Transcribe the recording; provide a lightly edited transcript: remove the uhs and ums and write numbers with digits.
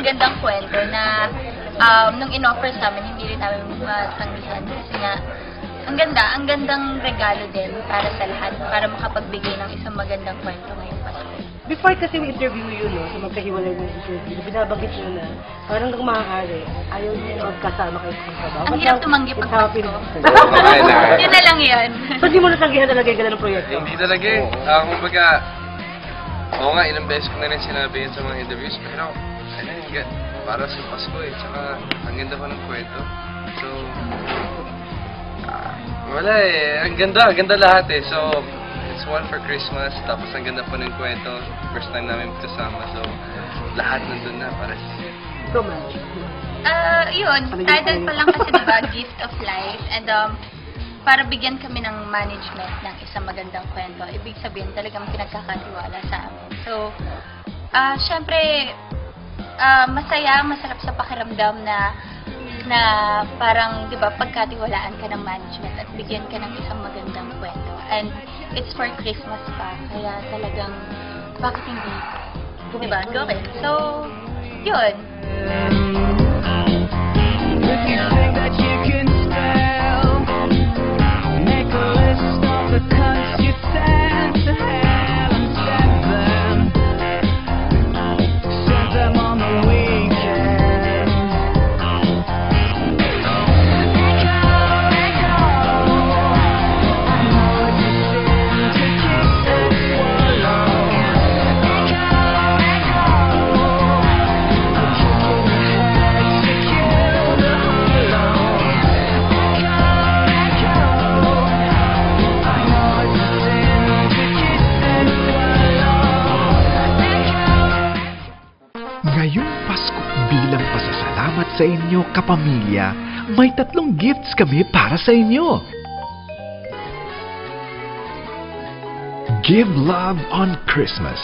Magandang kwento na nung in-offer sa amin, hindi rin namin matanggihan kasi nga ang gandang regalo din para sa lahat, para makapagbigay ng isang magandang kwento ngayong Pasko. Before kasi we interview yun, no, sa magkahiwalay ng interview, binabagit nyo na parang hanggang maaari, ayaw nyo magkasama kayo sa trabaho. Ang hirap tumanggi pag Pasko. Yun na lang yun. So di mo natanggihan talaga yung ganun proyekto? Hindi talaga eh. Kumbaga, oo nga, ilang beses ko na rin sinabi yun sa mga interviews, pero ano yun, para sa Pasko eh, tsaka ang ganda pa ng kwento. So, wala eh, ang ganda lahat eh. So, it's one for Christmas, tapos ang ganda pa ng kwento, first time namin kasama, so lahat nandun na para sa Ikaw man? Yun, title pa lang kasi diba, Gift of Life, and para bigyan kami ng management ng isang magandang kwento, ibig sabihin talagang pinagkakatiwala sa amin. So, syempre, masarap sa pakiramdam na parang, di ba, pagkatiwalaan ka ng management at bigyan ka ng isang magandang kwento. And it's for Christmas pa, kaya talagang, bakit hindi? Di ba? Go ahead. So, yun. Ngayong Pasko bilang pasasalamat sa inyo, kapamilya, may 3 gifts kami para sa inyo. Give love on Christmas.